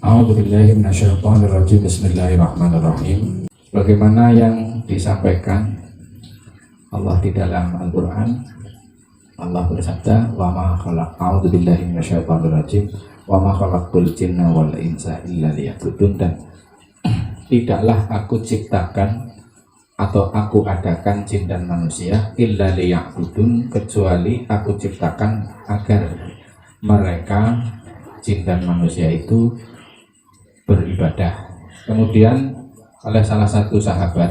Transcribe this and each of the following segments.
A'udzubillahi minasyaitonirrajim. Bismillahirrahmanirrahim. Bagaimana yang disampaikan Allah di dalam Al-Quran, Allah bersabda, wa ma khalaq a'udzubillahi minasyaitonirrajim wa ma khalaqtul jinna wal insa illa liya'budun, dan tidaklah aku ciptakan atau aku adakan jin dan manusia illa liya'budun, kecuali aku ciptakan agar mereka jin dan manusia itu beribadah. Kemudian oleh salah satu sahabat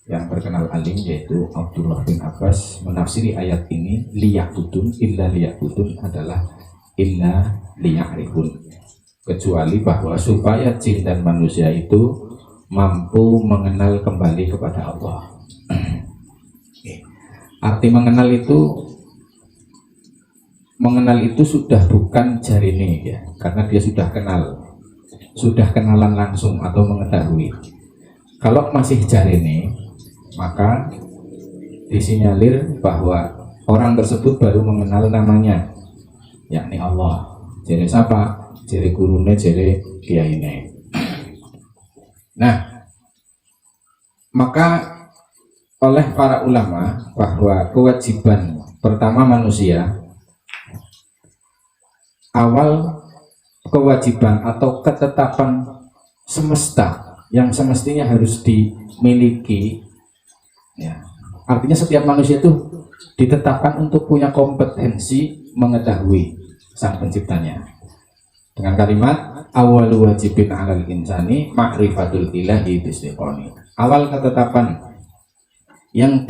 yang terkenal alim yaitu Abdullah bin Abbas menafsiri ayat ini, liya'budun, illa liya'budun adalah illa liya'rifun, kecuali bahwa supaya jin dan manusia itu mampu mengenal kembali kepada Allah. Arti mengenal itu sudah bukan jarine ya, karena dia sudah kenalan langsung atau mengetahui. Kalau masih jarine, maka disinyalir bahwa orang tersebut baru mengenal namanya, yakni Allah. Jere siapa? Jere gurune, jere kiyaine. Nah, maka oleh para ulama bahwa kewajiban pertama manusia, awal kewajiban atau ketetapan semesta yang semestinya harus dimiliki ya, artinya setiap manusia itu ditetapkan untuk punya kompetensi mengetahui sang penciptanya dengan kalimat awalu wajibin alal insani ma'rifatul ilahi bistiqoni. Awal ketetapan yang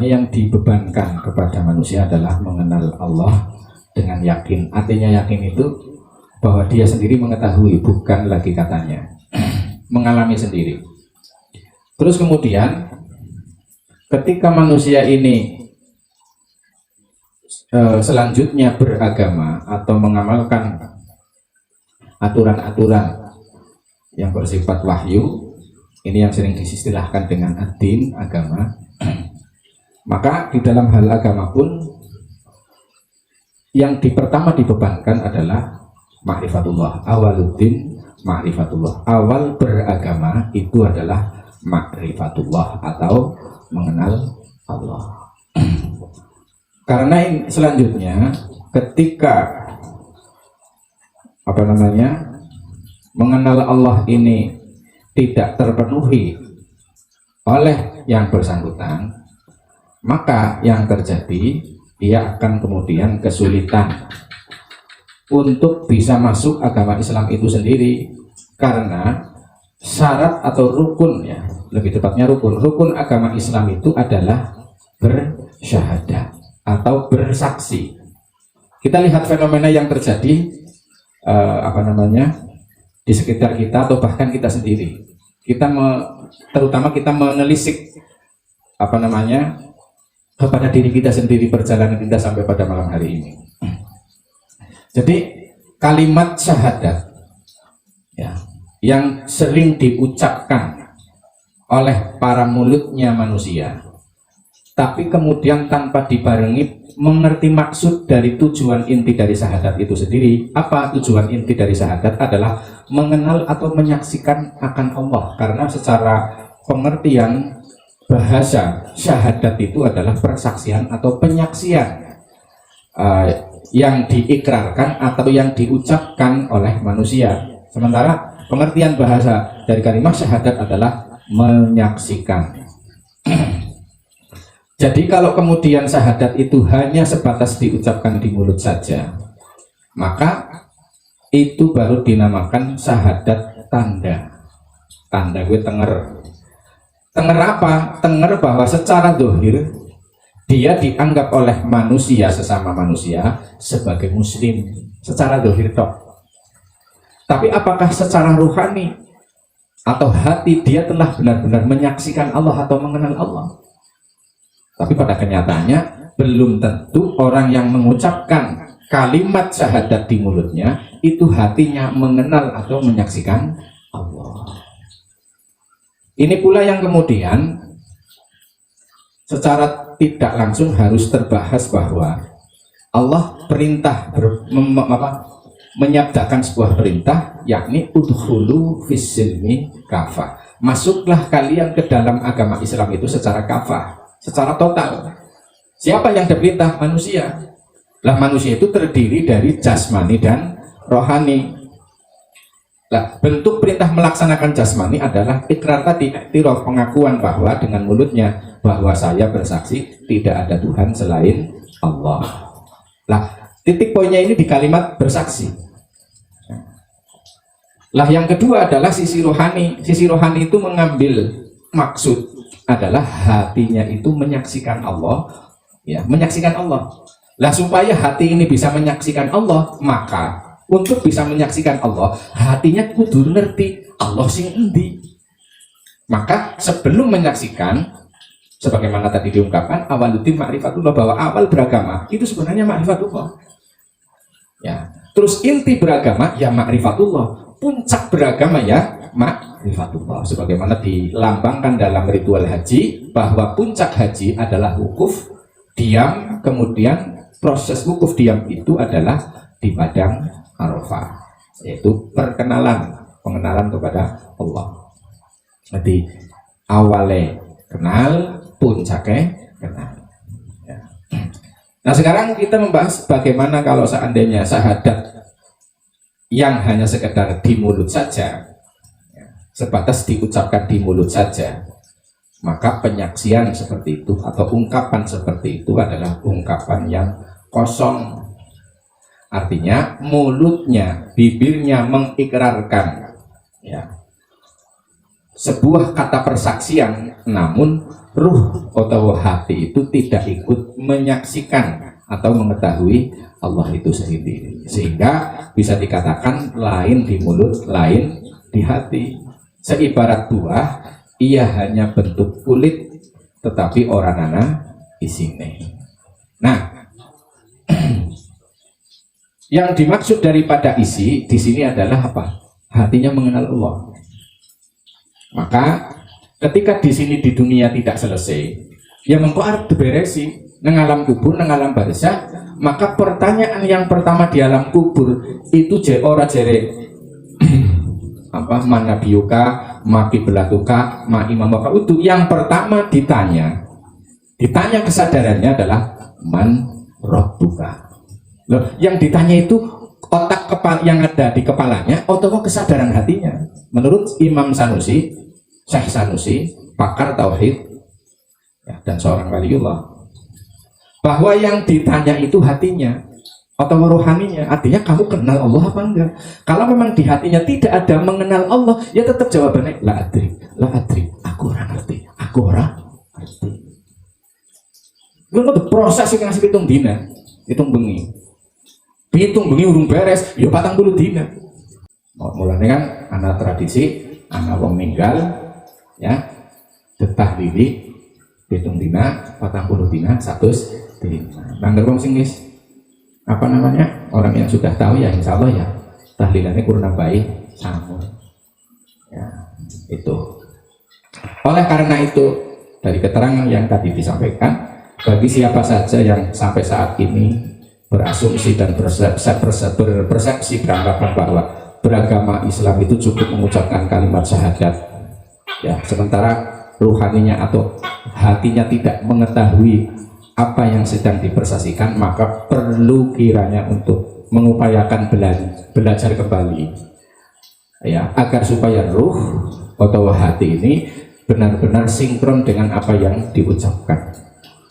yang dibebankan kepada manusia adalah mengenal Allah dengan yakin. Artinya yakin itu bahwa dia sendiri mengetahui, bukan lagi katanya mengalami sendiri. Terus kemudian ketika manusia ini selanjutnya beragama atau mengamalkan aturan-aturan yang bersifat wahyu, ini yang sering disistilahkan dengan ad-din, agama, maka di dalam hal agama pun yang pertama dibebankan adalah ma'rifatullah. Awaluddin ma'rifatullah. Awal beragama itu adalah ma'rifatullah atau mengenal Allah. Karena selanjutnya ketika mengenal Allah ini tidak terpenuhi oleh yang bersangkutan, maka yang terjadi dia akan kemudian kesulitan untuk bisa masuk agama Islam itu sendiri, karena syarat atau rukun ya, lebih tepatnya rukun agama Islam itu adalah bersyahadat atau bersaksi. Kita lihat fenomena yang terjadi di sekitar kita atau bahkan kita sendiri. Terutama kita menelisik kepada diri kita sendiri perjalanan kita sampai pada malam hari ini. Jadi kalimat syahadat ya, yang sering diucapkan oleh para mulutnya manusia, tapi kemudian tanpa dibarengi mengerti maksud dari tujuan inti dari syahadat itu sendiri. Apa tujuan inti dari syahadat? Adalah mengenal atau menyaksikan akan Allah, karena secara pengertian bahasa syahadat itu adalah persaksian atau penyaksian yang diikrarkan atau yang diucapkan oleh manusia. Sementara pengertian bahasa dari kalimat syahadat adalah menyaksikan. Jadi kalau kemudian syahadat itu hanya sebatas diucapkan di mulut saja, maka itu baru dinamakan syahadat tanda. Tanda gue tenger. Tenger apa? Tenger bahwa secara zahir dia dianggap oleh manusia, sesama manusia, sebagai muslim secara zahir tok. Tapi apakah secara ruhani atau hati dia telah benar-benar menyaksikan Allah atau mengenal Allah? Tapi pada kenyataannya belum tentu orang yang mengucapkan kalimat syahadat di mulutnya itu hatinya mengenal atau menyaksikan Allah. Ini pula yang kemudian secara tidak langsung harus terbahas bahwa Allah perintah menyabdakan sebuah perintah, yakni udkhulu fis-silmi kafah. Masuklah kalian ke dalam agama Islam itu secara kafah, secara total. Siapa yang diperintah? Manusia. Lah manusia itu terdiri dari jasmani dan rohani. Lah bentuk perintah melaksanakan jasmani adalah ikrar tadi, iktiraf, pengakuan bahwa dengan mulutnya bahwa saya bersaksi tidak ada Tuhan selain Allah. Lah titik poinnya ini di kalimat bersaksi. Lah yang kedua adalah sisi rohani. Sisi rohani itu mengambil maksud adalah hatinya itu menyaksikan Allah, ya, menyaksikan Allah. Lah supaya hati ini bisa menyaksikan Allah, maka untuk bisa menyaksikan Allah, hatinya kudu ngerti Allah sing endi. Maka sebelum menyaksikan, sebagaimana tadi diungkapkan, awaluddin ma'rifatullah, bahwa awal beragama itu sebenarnya ma'rifatullah. Ya, terus inti beragama ya ma'rifatullah. Puncak beragama ya ma'rifatullah, sebagaimana dilambangkan dalam ritual haji bahwa puncak haji adalah wukuf diam, kemudian proses wukuf diam itu adalah di padang Arafah, yaitu pengenalan kepada Allah. Jadi awalnya kenal, puncaknya kenal ya. Nah sekarang kita membahas bagaimana kalau seandainya syahadat yang hanya sekedar di mulut saja, ya, sebatas diucapkan di mulut saja, maka penyaksian seperti itu atau ungkapan seperti itu adalah ungkapan yang kosong. Artinya mulutnya, bibirnya mengikrarkan ya, sebuah kata persaksian, namun ruh atau hati itu tidak ikut menyaksikan atau mengetahui Allah itu sendiri, sehingga bisa dikatakan lain di mulut, lain di hati. Seibarat buah, ia hanya bentuk kulit, tetapi orangana isine. Nah, yang dimaksud daripada isi di sini adalah apa? Hatinya mengenal Allah. Maka ketika di sini di dunia tidak selesai, ya mengko arep diberesi nang alam kubur, nang alam barzah. Maka pertanyaan yang pertama di alam kubur itu ora jere apa mana biuka, maki belatuka, ma imamaka itu. Yang pertama ditanya kesadarannya adalah man rabbuka. Loh, yang ditanya itu otak kepala yang ada di kepalanya atau kesadaran hatinya. Menurut Imam Sanusi, Syekh Sanusi, pakar tauhid ya, dan seorang waliullah, bahwa yang ditanya itu hatinya atau rohaninya. Artinya kamu kenal Allah apa enggak? Kalau memang di hatinya tidak ada mengenal Allah, ya tetap jawabannya la adri, aku orang ngerti, aku orang ngerti. Itu proses yang ngasih hitung dina, hitung bengi urung beres, ya 40 dina. Mulanya kan anak tradisi, anak wong meninggal, ya detah lili, hitung dina, 40 dina, 100 bangga wong sing wis apa namanya, orang yang sudah tahu ya insya Allah ya tahlilannya kurang baik sama ya itu. Oleh karena itu dari keterangan yang tadi disampaikan, bagi siapa saja yang sampai saat ini berasumsi dan berpersepsi beranggapan bahwa beragama Islam itu cukup mengucapkan kalimat syahadat ya, sementara ruhaninya atau hatinya tidak mengetahui apa yang sedang dipersasikan, maka perlu kiranya untuk mengupayakan belajar kembali ya, agar supaya ruh atau hati ini benar-benar sinkron dengan apa yang diucapkan,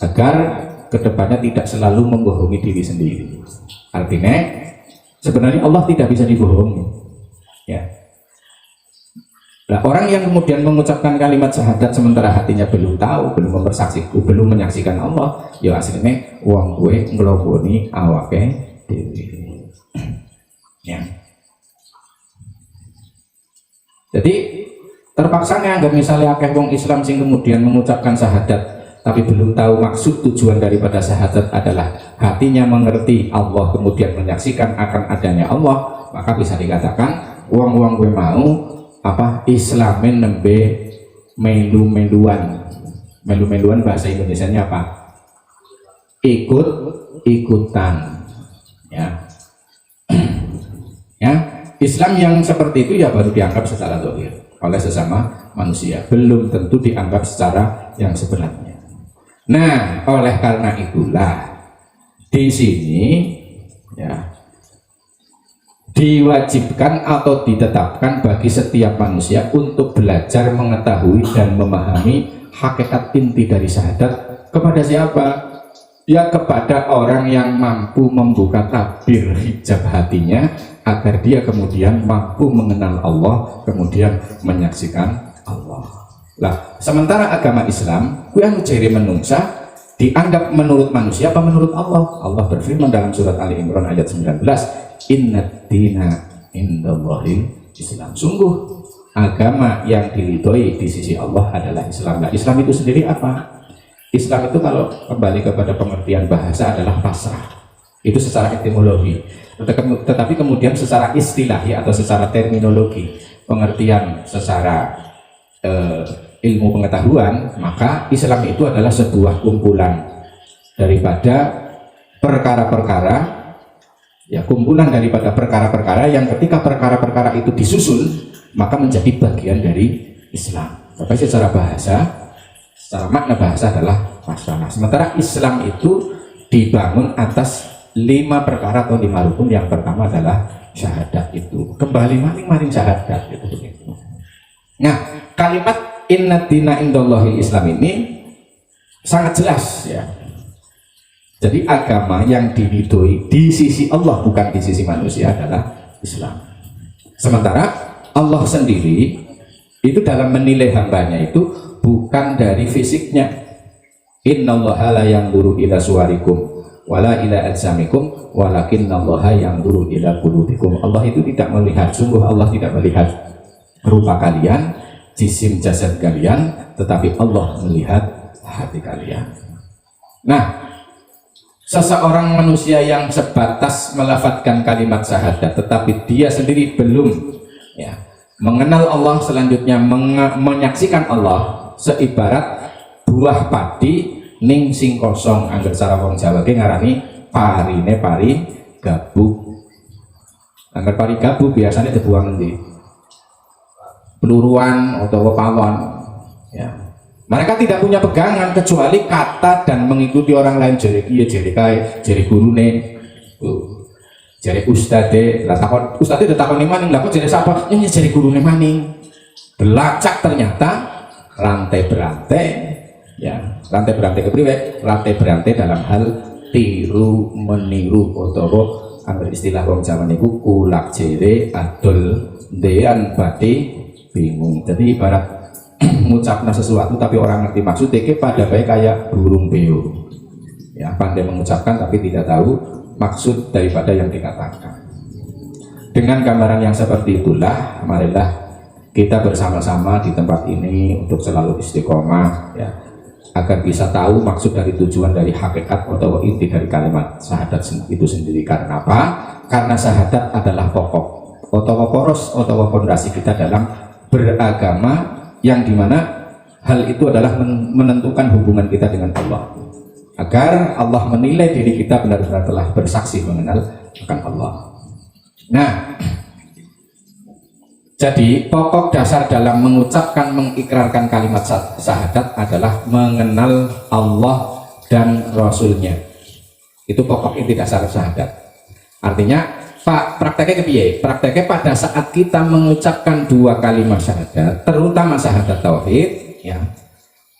agar kedepannya tidak selalu membohongi diri sendiri. Artinya sebenarnya Allah tidak bisa dibohongi ya. Nah, orang yang kemudian mengucapkan kalimat syahadat sementara hatinya belum tahu, belum belum menyaksikan Allah, ya aslinya wong gue ngloboni awake dhewe. Ya. Jadi terpaksa nganggap misalnya akeh wong Islam sing kemudian mengucapkan syahadat tapi belum tahu maksud tujuan daripada syahadat adalah hatinya mengerti Allah kemudian menyaksikan akan adanya Allah, maka bisa dikatakan wong-wong gue mau apa Islamin nembe melu-meluan bahasa Indonesianya apa? Ikut-ikutan ya. Islam yang seperti itu ya baru dianggap secara zahir oleh sesama manusia, belum tentu dianggap secara yang sebenarnya. Nah, oleh karena itulah di sini ya diwajibkan atau ditetapkan bagi setiap manusia untuk belajar mengetahui dan memahami hakikat inti dari syahadat. Kepada siapa? Ya kepada orang yang mampu membuka tabir hijab hatinya agar dia kemudian mampu mengenal Allah, kemudian menyaksikan Allah. Lah, sementara agama Islam yang jere menungsa dianggap menurut manusia apa menurut Allah? Allah berfirman dalam surat Ali Imran ayat 19, "Innad dina indallahil Islam." Sungguh agama yang diridhoi di sisi Allah adalah Islam. Nah, Islam itu sendiri apa? Islam itu kalau kembali kepada pengertian bahasa adalah pasrah. Itu secara etimologi. Tetapi kemudian secara istilahi atau secara terminologi, pengertian secara ilmu pengetahuan, maka Islam itu adalah sebuah kumpulan daripada perkara-perkara, ya kumpulan daripada perkara-perkara yang ketika perkara-perkara itu disusun maka menjadi bagian dari Islam. Tapi secara bahasa, secara makna bahasa adalah pasrah. Sementara Islam itu dibangun atas 5 perkara atau 5 rukun. Yang pertama adalah syahadat itu. Kembali maring syahadat itu begitu. Nah, kalimat inna dina indallahil Islam ini sangat jelas ya. Jadi agama yang diridhoi di sisi Allah bukan di sisi manusia adalah Islam. Sementara Allah sendiri itu dalam menilai hambanya itu bukan dari fisiknya. Innallaha la yanzuru ila suwarikum wala ila ajsamikum walakinnallaha yanzuru ila qulubikum. Allah itu tidak melihat, sungguh Allah tidak melihat rupa kalian, jisim jasad kalian, tetapi Allah melihat hati kalian. Nah, seseorang manusia yang sebatas melafadzkan kalimat syahadat tetapi dia sendiri belum ya mengenal Allah, selanjutnya menyaksikan Allah, seibarat buah padi ning sing kosong. Angger cara wong Jawa ki ngarani parine pari gabuk. Angger pari gabuk biasanya dibuang di peluruan atau pawon ya. Mereka tidak punya pegangan kecuali kata dan mengikuti orang lain. Jari iya, jari kai, jari gurune, jari ustade. Lah takon ustade ditakoni maning, lah kok jari sapa? Ini jari gurune maning. Belacak ternyata rantai berantai ya. Rantai berantai kepriwe? Rantai berantai dalam hal tiru meniru utawa ambil istilah wong Jawa niku kulak jere adol dean bati bingung. Jadi ibarat mengucapkan sesuatu tapi orang ngerti maksudnya pada baik kayak burung beo ya, pandai mengucapkan tapi tidak tahu maksud daripada yang dikatakan. Dengan gambaran yang seperti itulah marilah kita bersama-sama di tempat ini untuk selalu istiqomah ya, agar bisa tahu maksud dari tujuan dari hakikat atau inti dari kalimat syahadat itu sendiri. Karena apa? Karena syahadat adalah pokok atau poros atau fondasi kita dalam beragama, yang dimana hal itu adalah menentukan hubungan kita dengan Allah, agar Allah menilai diri kita benar-benar telah bersaksi mengenal akan Allah. Nah, jadi pokok dasar dalam mengucapkan, mengikrarkan kalimat syahadat adalah mengenal Allah dan Rasulnya. Itu pokok inti dasar syahadat. Artinya Pak, prakteknya kepiye? Prakteknya pada saat kita mengucapkan 2 kalimat syahadat, terutama syahadat tauhid, ya,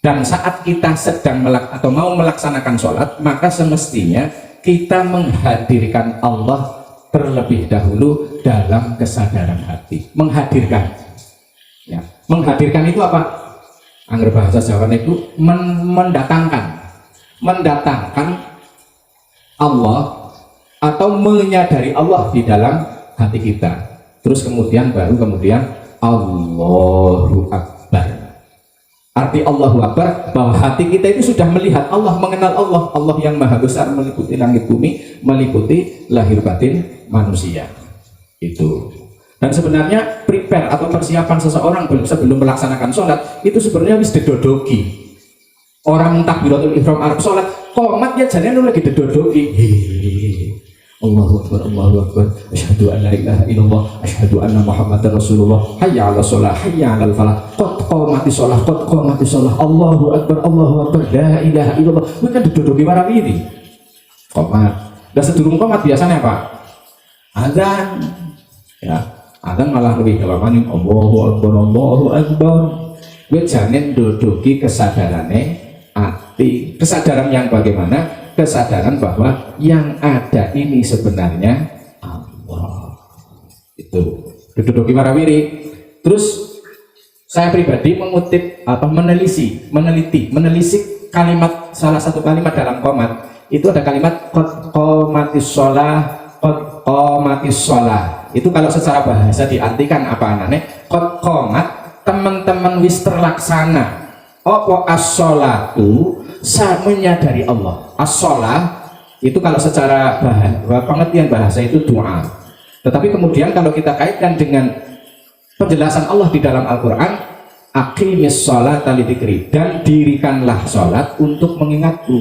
dan saat kita sedang atau mau melaksanakan sholat, maka semestinya kita menghadirkan Allah terlebih dahulu dalam kesadaran hati. Menghadirkan, ya, menghadirkan itu apa? Angger bahasa Jawa itu mendatangkan Allah atau menyadari Allah di dalam hati kita. Terus kemudian Allahu Akbar. Arti Allahu Akbar bahwa hati kita itu sudah melihat Allah, mengenal Allah, Allah yang maha besar, meliputi langit bumi, meliputi lahir batin manusia. Itu. Dan sebenarnya prepare atau persiapan seseorang sebelum melaksanakan sholat itu sebenarnya wis didodoki. Orang takbiratul ihram arep sholat, komat ya jane lagi didodoki. Allahu Akbar, Allahu Akbar, asyhadu an la ilaha illallah, asyhadu anna Muhammadar Rasulullah, hayya 'alas shalah, hayya 'alal falah, qad qamatis shalah, qad qamatis shalah, Allahu Akbar, Allahu Akbar, la ilaha illallah. Kuwi kan didodoki warawiri. Qomat. Lah sedurung qomat biasanya apa? Azan. Ya, azan malah lebih gampang Allahu Akbar, Allahu Akbar. Kuwi jane ndodoki kesadarane ati. Kesadaran yang bagaimana? Kesadaran bahwa yang ada ini sebenarnya Allah. Itu diduduki warawiri. Terus saya pribadi mengutip meneliti kalimat, salah satu kalimat dalam qomat itu ada kalimat qad qamatis shalah, qad qamatis shalah. Itu kalau secara bahasa diartikan apa anane? Qad qamat, teman-teman wis terlaksana. Apa as-sholatu? Menyadari Allah. As-sholah itu kalau secara pengertian bahasa itu doa. Tetapi kemudian kalau kita kaitkan dengan penjelasan Allah di dalam Al-Quran, aqimis sholata lidzikri, dan dirikanlah sholat untuk mengingatku.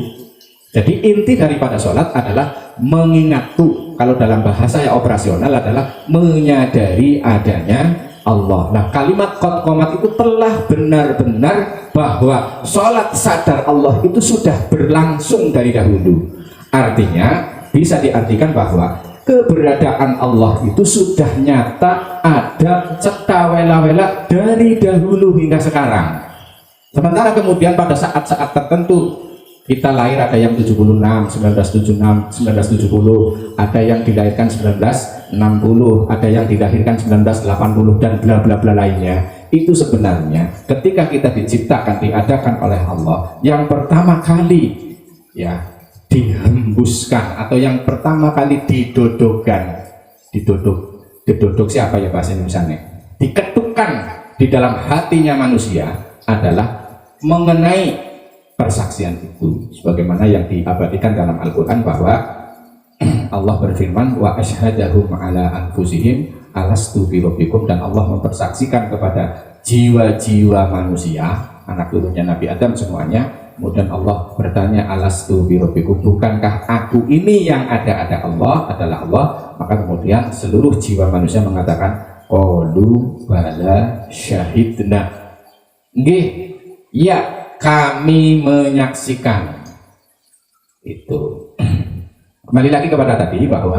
Jadi inti daripada sholat adalah mengingatku. Kalau dalam bahasa yang operasional adalah menyadari adanya Allah. Nah, kalimat qad qomat itu telah benar-benar bahwa sholat sadar Allah itu sudah berlangsung dari dahulu. Artinya bisa diartikan bahwa keberadaan Allah itu sudah nyata, ada cetawela-wela dari dahulu hingga sekarang. Sementara kemudian pada saat-saat tertentu kita lahir, ada yang 76, 1976, 1970, ada yang dilahirkan 1960, ada yang dilahirkan 1980 dan bla bla bla lainnya. Itu sebenarnya ketika kita diciptakan, diadakan oleh Allah, yang pertama kali ya dihembuskan atau yang pertama kali didodok siapa ya bahasa Indonesianya? Diketukkan di dalam hatinya manusia adalah mengenai persaksian itu, sebagaimana yang diabadikan dalam Al-Quran bahwa Allah berfirman wa asyhadahum ala anfusihim alastu birabbikum, dan Allah mempersaksikan kepada jiwa-jiwa manusia, anak turunnya Nabi Adam semuanya. Kemudian Allah bertanya alastu birabbikum, bukankah aku ini yang ada Allah, adalah Allah? Maka kemudian seluruh jiwa manusia mengatakan qalu bala syahidna, nggih ya kami menyaksikan. Itu kembali lagi kepada tadi bahwa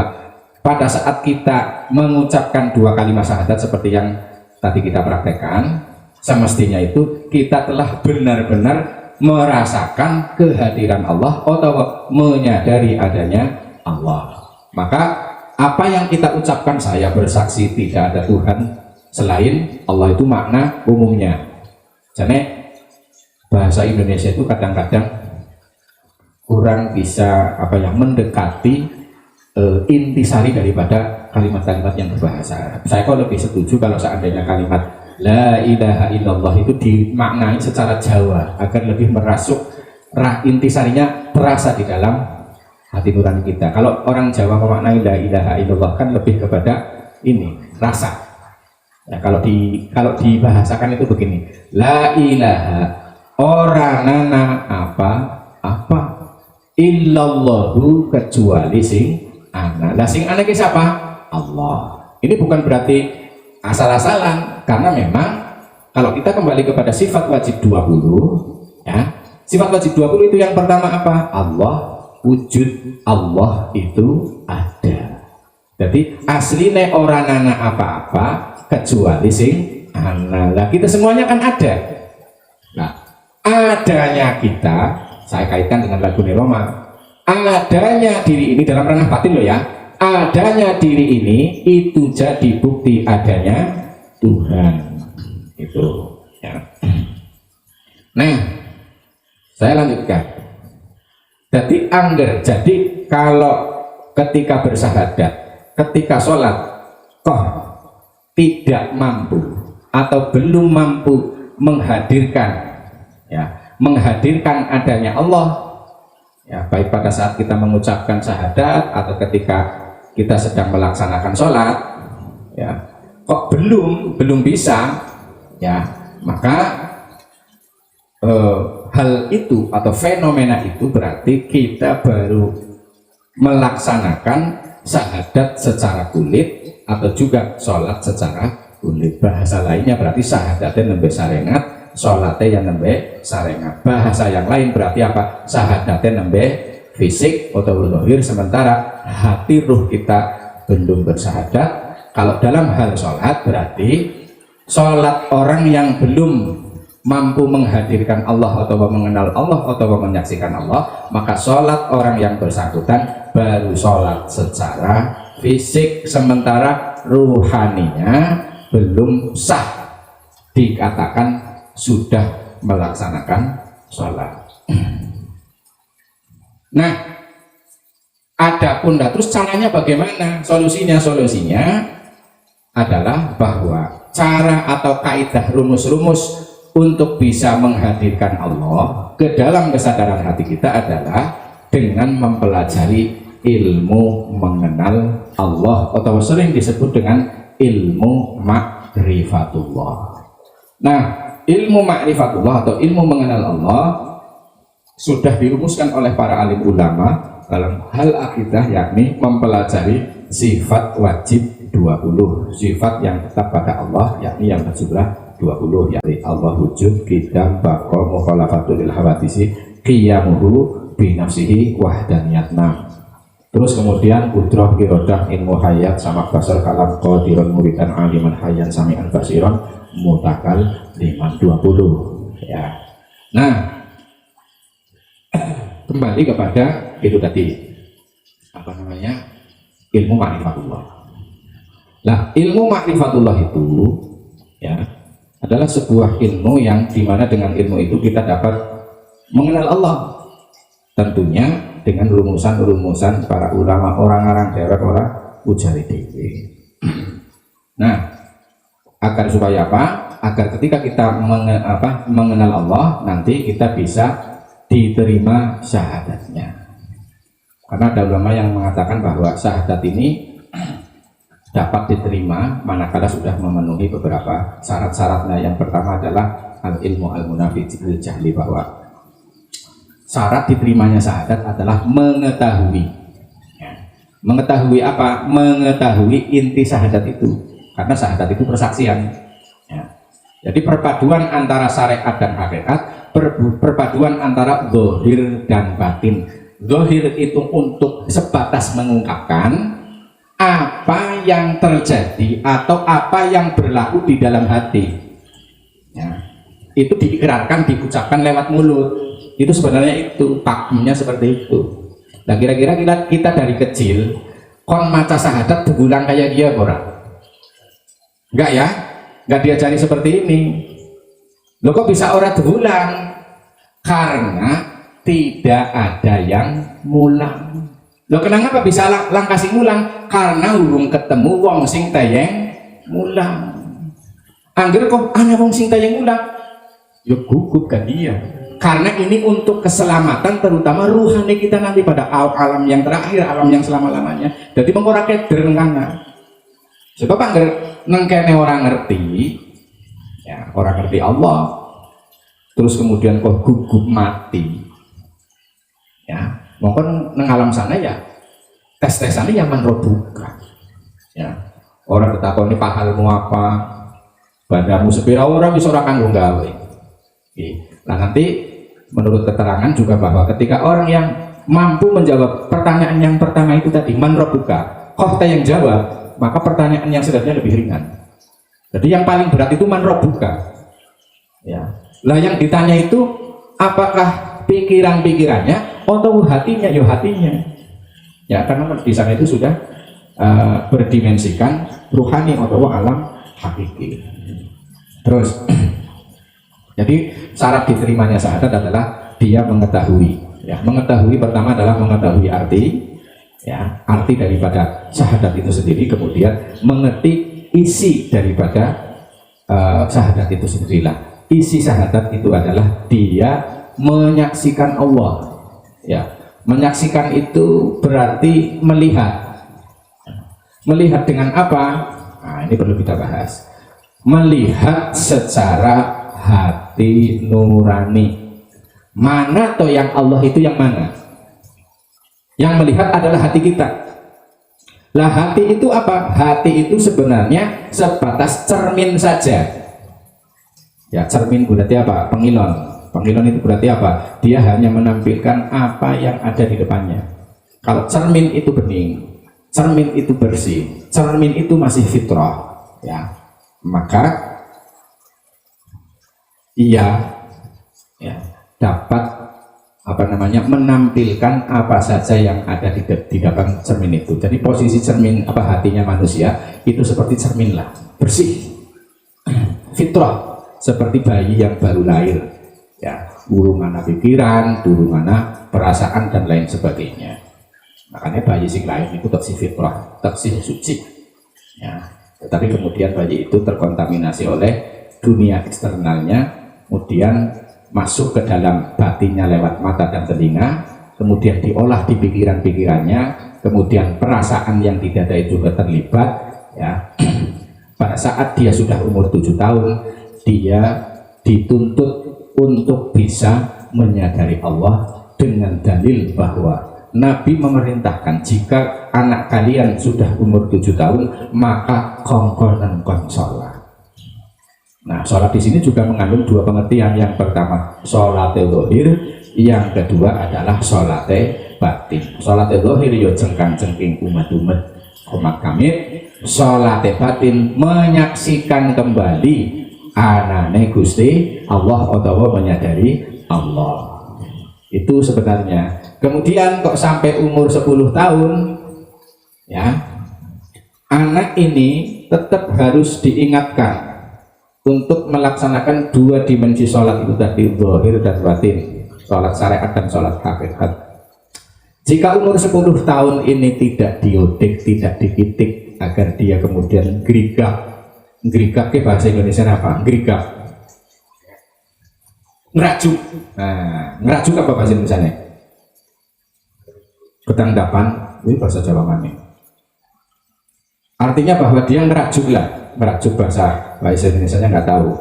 pada saat kita mengucapkan dua kalimat syahadat seperti yang tadi kita praktekkan, semestinya itu kita telah benar-benar merasakan kehadiran Allah atau menyadari adanya Allah. Maka apa yang kita ucapkan, saya bersaksi tidak ada Tuhan selain Allah, itu makna umumnya. Jadi bahasa Indonesia itu kadang-kadang kurang bisa mendekati intisari daripada kalimat-kalimat yang berbahasa Arab. Saya kok lebih setuju kalau seandainya kalimat la ilaha illallah itu dimaknai secara Jawa agar lebih merasuk, intisarinya terasa di dalam hati nurani kita. Kalau orang Jawa memaknai la ilaha illallah kan lebih kepada ini rasa. Ya, kalau dibahasakan itu begini, la ilaha ora nana apa illallahu kecuali sing ana. Lah sing ana ki siapa? Allah. Ini bukan berarti asal-asalan, karena memang kalau kita kembali kepada sifat wajib 20 ya, sifat wajib 20 itu yang pertama apa? Allah, wujud Allah itu ada. Jadi aslinya ora nana apa-apa kecuali sing ana. Lah kita semuanya kan ada. Nah, adanya kita, saya kaitkan dengan lagu Roma, adanya diri ini dalam ranah batin loh ya, adanya diri ini itu jadi bukti adanya Tuhan itu ya. Nah, saya lanjutkan. Jadi kalau ketika bersahadat, ketika sholat kok tidak mampu atau belum mampu menghadirkan adanya Allah ya, baik pada saat kita mengucapkan syahadat atau ketika kita sedang melaksanakan sholat ya, kok belum bisa ya, maka hal itu atau fenomena itu berarti kita baru melaksanakan syahadat secara kulit atau juga sholat secara kulit. Bahasa lainnya berarti syahadatnya nembe sarengat, sholatnya yang nembe sarengat. Bahasa yang lain berarti apa? Syahadatnya nembe fisik atau zahir, sementara hati ruh kita belum bersyahadat. Kalau dalam hal sholat berarti sholat orang yang belum mampu menghadirkan Allah atau mengenal Allah atau menyaksikan Allah, maka sholat orang yang bersangkutan baru sholat secara fisik, sementara ruhaninya belum sah dikatakan sudah melaksanakan sholat. Nah, adapun terus caranya bagaimana? Solusinya adalah bahwa cara atau kaidah rumus-rumus untuk bisa menghadirkan Allah ke dalam kesadaran hati kita adalah dengan mempelajari ilmu mengenal Allah atau sering disebut dengan ilmu ma'rifatullah. Nah, ilmu ma'rifatullah atau ilmu mengenal Allah sudah dirumuskan oleh para alim ulama dalam hal akidah, yakni mempelajari sifat wajib 20, sifat yang tetap pada Allah, yakni yang berjumlah 20, yakni Allah wujud, qidam, baqa, mukhalafatul hawadisi, qiyamuhu binafsihi wahdaniyatna. Terus kemudian qudrah, iradah, ilmu hayat, sama basar, kalam, qadirun, muridan, aliman, hayyan, sami'an, basiron, mutakal, liman 20 ya. Nah, kembali kepada itu tadi apa namanya, ilmu ma'rifatullah. Nah, ilmu ma'rifatullah itu ya adalah sebuah ilmu yang dimana dengan ilmu itu kita dapat mengenal Allah, tentunya dengan rumusan-rumusan para ulama, orang-orang daerah, orang ujari dewi. Nah, agar supaya apa? Agar ketika kita mengenal Allah, nanti kita bisa diterima syahadatnya. Karena ada ulama yang mengatakan bahwa syahadat ini dapat diterima manakala sudah memenuhi beberapa syarat-syaratnya. Yang pertama adalah al-ilmu al-munafi lil jahli, bahwa syarat diterimanya syahadat adalah mengetahui ya. Mengetahui apa? Mengetahui inti syahadat itu, karena syahadat itu persaksian ya. Jadi perpaduan antara syariat dan hakikat, perpaduan antara zahir dan batin. Zahir itu untuk sebatas mengungkapkan apa yang terjadi atau apa yang berlaku di dalam hati ya. Itu diikrarkan, diucapkan lewat mulut. Itu sebenarnya itu takmnya seperti itu. Nah, kira-kira kita dari kecil kon maca syahadat berulang kayak dia orang? Enggak ya? Enggak diajari seperti ini. Loh, kok bisa orang berulang? Karena tidak ada yang mulang. Loh, kenapa bisa kasih mulang? Karena urung ketemu wong sing tayeng mulang. Angger kok ana wong sing tayeng mulang, ya gugup kan dia. Karena ini untuk keselamatan terutama ruhani kita nanti pada alam yang terakhir, alam yang selama-lamanya. Jadi mengora keder kana. Sebab angger nengkene orang ngerti ya, orang ngerti Allah. Terus kemudian kok gugup mati. Ya, mungkin nang alam sana ya tes-tesannya yang menrobuka ya. Orang ditakoni pahalmu apa, bandamu sepira, orang bisa orang kanggo gawe. Nah, nanti menurut keterangan juga bahwa ketika orang yang mampu menjawab pertanyaan yang pertama itu tadi, menrobuka, kohta yang jawab, maka pertanyaan yang selanjutnya lebih ringan. Jadi yang paling berat itu menrobuka ya. Lah yang ditanya itu apakah pikiran-pikirannya atau hatinya? Ya hatinya ya, karena di sana itu sudah berdimensikan ruhani atau alam hakiki. Terus jadi syarat diterimanya syahadat adalah dia mengetahui ya. Mengetahui pertama adalah mengetahui arti ya, arti daripada syahadat itu sendiri, kemudian mengerti isi daripada syahadat itu sendirilah. Isi syahadat itu adalah dia menyaksikan Allah ya. Menyaksikan itu berarti melihat. Melihat dengan apa? Nah, ini perlu kita bahas. Melihat secara hati nurani. Mana toh yang Allah itu yang mana? Yang melihat adalah hati kita. Lah hati itu apa? Hati itu sebenarnya sebatas cermin saja. Ya, cermin berarti apa? Pengilon. Pengilon itu berarti apa? Dia hanya menampilkan apa yang ada di depannya. Kalau cermin itu bening, cermin itu bersih, cermin itu masih fitrah, ya, maka ia ya dapat menampilkan apa saja yang ada di dalam cermin itu. Jadi posisi cermin hatinya manusia itu seperti cermin lah, bersih, fitrah, seperti bayi yang baru lahir, ya, buru mana pikiran, buru mana perasaan dan lain sebagainya. Makanya bayi sing lain itu taksih fitrah, taksih suci, ya. Tetapi kemudian bayi itu terkontaminasi oleh dunia eksternalnya, kemudian masuk ke dalam batinnya lewat mata dan telinga, kemudian diolah di pikiran-pikirannya, kemudian perasaan yang di dada itu juga terlibat, ya. Pada saat dia sudah umur 7 tahun, dia dituntut untuk bisa menyadari Allah dengan dalil bahwa Nabi memerintahkan jika anak kalian sudah umur 7 tahun maka kongkonan sholat. Nah, sholat di sini juga mengandung dua pengertian. Yang pertama sholat zahir, yang kedua adalah sholat batin. Sholat zahir yo cengkang-cengking umat-umat komat kamit, sholat batin menyaksikan kembali anane Gusti Allah atau menyadari Allah. Itu sebenarnya. Kemudian kok sampai umur 10 tahun, ya, anak ini tetap harus diingatkan untuk melaksanakan dua dimensi sholat itu tadi, zahir dan batin, sholat syariat dan sholat hakikat. Jika umur 10 tahun ini tidak diodik, tidak dikitik agar dia kemudian gerigak ke bahasa Indonesia apa? Gerigak, ngerajuk. Nah, ngerajuk apa bahasa Indonesia? Ketanggapan, ini bahasa Jawa mana? Artinya bahwa dia ngerajuk lah, ngerajuk bahasa Indonesia nya nggak tahu.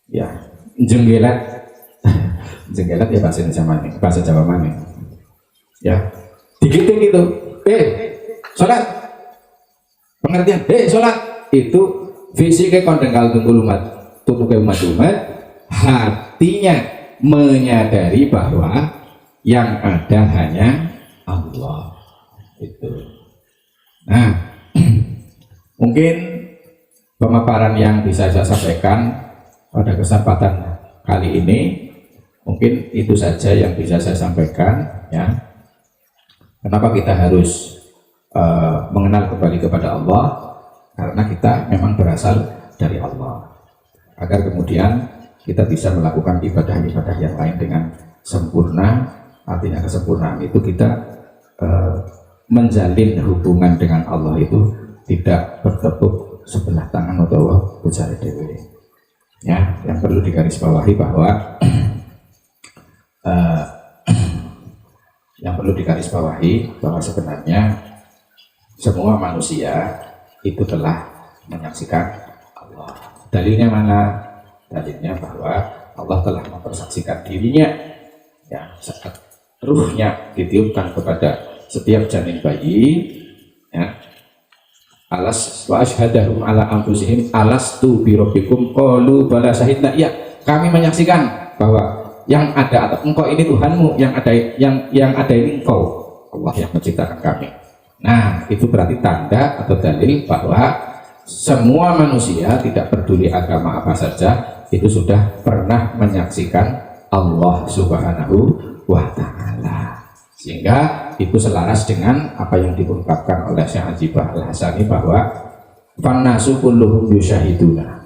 Ya, jenggelat, jenggelat ya bahasa Indonesia mana? Bahasa Jawa mana? Ya, digiting itu, sholat, pengertian, sholat itu fisiknya kondengkal tunggul umat, tutup umat, hatinya menyadari bahwa yang ada hanya Allah itu. Nah, mungkin pemaparan yang bisa saya sampaikan pada kesempatan kali ini mungkin itu saja yang bisa saya sampaikan, ya. Kenapa kita harus mengenal kembali kepada Allah? Karena kita memang berasal dari Allah, agar kemudian kita bisa melakukan ibadah-ibadah yang lain dengan sempurna. Artinya kesempurnaan itu kita menjalin hubungan dengan Allah itu tidak bertepuk sebelah tangan atau ujar dewe. Ya, yang perlu digarisbawahi bahwa sebenarnya semua manusia itu telah menyaksikan Allah. Dalilnya mana? Dalilnya bahwa Allah telah mempersaksikan dirinya, ya, saat ruhnya ditiupkan kepada setiap janin bayi, ya, alas wa asyhadahum ala anfusihim alastu bi rabbikum qalu bala syahidna, ya, kami menyaksikan bahwa yang ada atau engkau ini Tuhanmu, yang ada ini engkau, Allah yang menciptakan kami. Nah, itu berarti tanda atau dalil bahwa semua manusia, tidak peduli agama apa saja, itu sudah pernah menyaksikan Allah Subhanahu wa ta'ala. Sehingga itu selaras dengan apa yang diungkapkan oleh Syekh Ajibah Al-Hasani bahwa fannasu kulluhum yusyahiduna.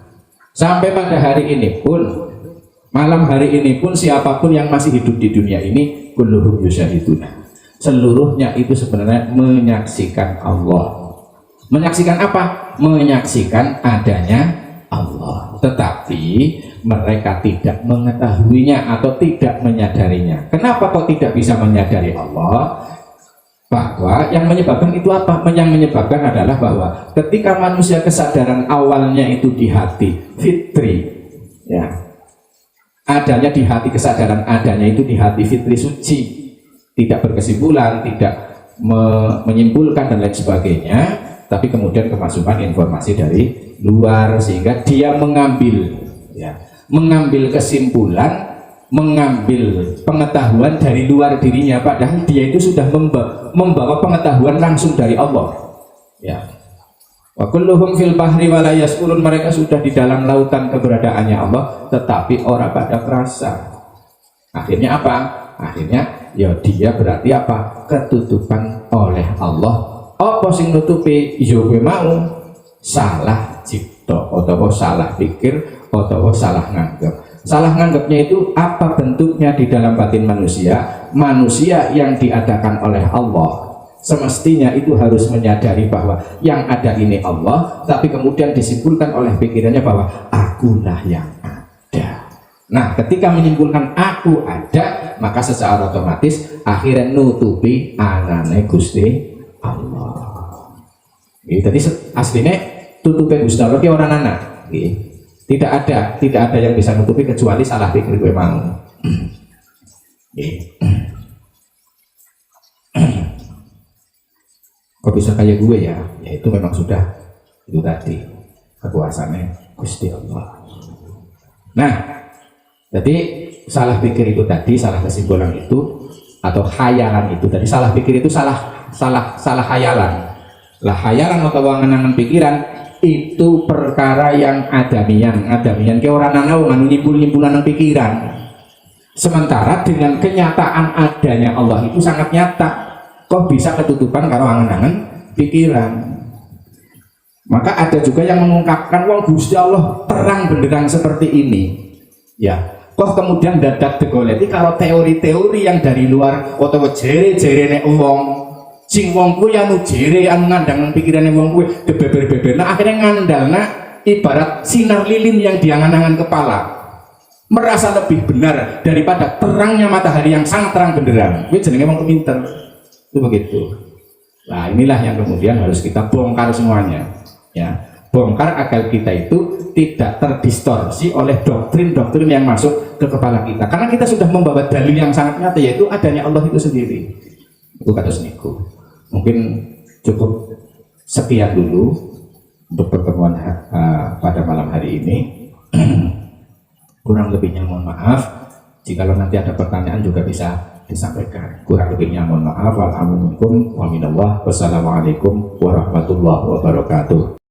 Sampai pada hari ini pun, malam hari ini pun, siapapun yang masih hidup di dunia ini kulluhum yusyahiduna, seluruhnya itu sebenarnya menyaksikan Allah. Menyaksikan apa? Menyaksikan adanya Allah, tetapi mereka tidak mengetahuinya atau tidak menyadarinya. Kenapa kok tidak bisa menyadari Allah? Bahwa yang menyebabkan itu apa? Yang menyebabkan adalah bahwa ketika manusia kesadaran awalnya itu di hati fitri, ya, adanya di hati, kesadaran adanya itu di hati fitri suci, tidak berkesimpulan, tidak menyimpulkan dan lain sebagainya, tapi kemudian kemasukan informasi dari luar sehingga dia mengambil kesimpulan, mengambil pengetahuan dari luar dirinya, padahal dia itu sudah membawa pengetahuan langsung dari Allah. Ya. Wa kulluhum fil bahri wa la yas'urun, mereka sudah di dalam lautan keberadaannya Allah, tetapi orang pada kerasa. Akhirnya apa? Akhirnya ya dia berarti apa? Ketutupan oleh Allah. Apa sing nutupi? Ya kowe mau salah cipta atau salah pikir atau salah nganggep. Salah nganggapnya itu apa bentuknya di dalam batin manusia? Manusia yang diadakan oleh Allah semestinya itu harus menyadari bahwa yang ada ini Allah, tapi kemudian disimpulkan oleh pikirannya bahwa akulah yang ada. Nah, ketika menyimpulkan aku ada, maka secara otomatis akhirnya nutupi anane Gusti Allah. Jadi aslinya tutupi Gusti Allah ki ora ana. Tidak ada yang bisa nutupi kecuali salah pikir gue mau. Kok bisa kayak gue ya? Ya itu memang sudah itu tadi kekuasaannya Gusti Allah. Nah, jadi salah pikir itu tadi, salah kesimpulan itu atau khayalan itu tadi, salah pikir itu salah khayalan. Lah khayalan atau angan-angan pikiran itu perkara yang adamian ke orang nanau nganu nyimpul-nyimpulan pikiran. Sementara dengan kenyataan adanya Allah itu sangat nyata. Kok bisa ketutupan karo angan-angan pikiran? Maka ada juga yang mengungkapkan wong Gusti Allah terang benderang seperti ini. Ya, kok kemudian dadak degoleti karo teori-teori yang dari luar utawa jere-jerene wong. Sing wong kuwi anu jere anu ngandang pikirane wong kuwi beber-beber. Nah, akhirnya ngandalna ibarat sinar lilin yang diangan-angan kepala. Merasa lebih benar daripada terangnya matahari yang sangat terang benderang. Kuwi jenenge wong pinter. Itu begitu. Nah, inilah yang kemudian harus kita bongkar semuanya, ya. Bongkar agar kita itu tidak terdistorsi oleh doktrin-doktrin yang masuk ke kepala kita. Karena kita sudah membawa dalil yang sangat nyata, yaitu adanya Allah itu sendiri. Itu kata seniku. Mungkin cukup sekian dulu untuk pertemuan pada malam hari ini. Kurang lebihnya mohon maaf. Jikalau nanti ada pertanyaan juga bisa disampaikan. Kurang lebihnya mohon maaf. Wassalamualaikum warahmatullahi wabarakatuh.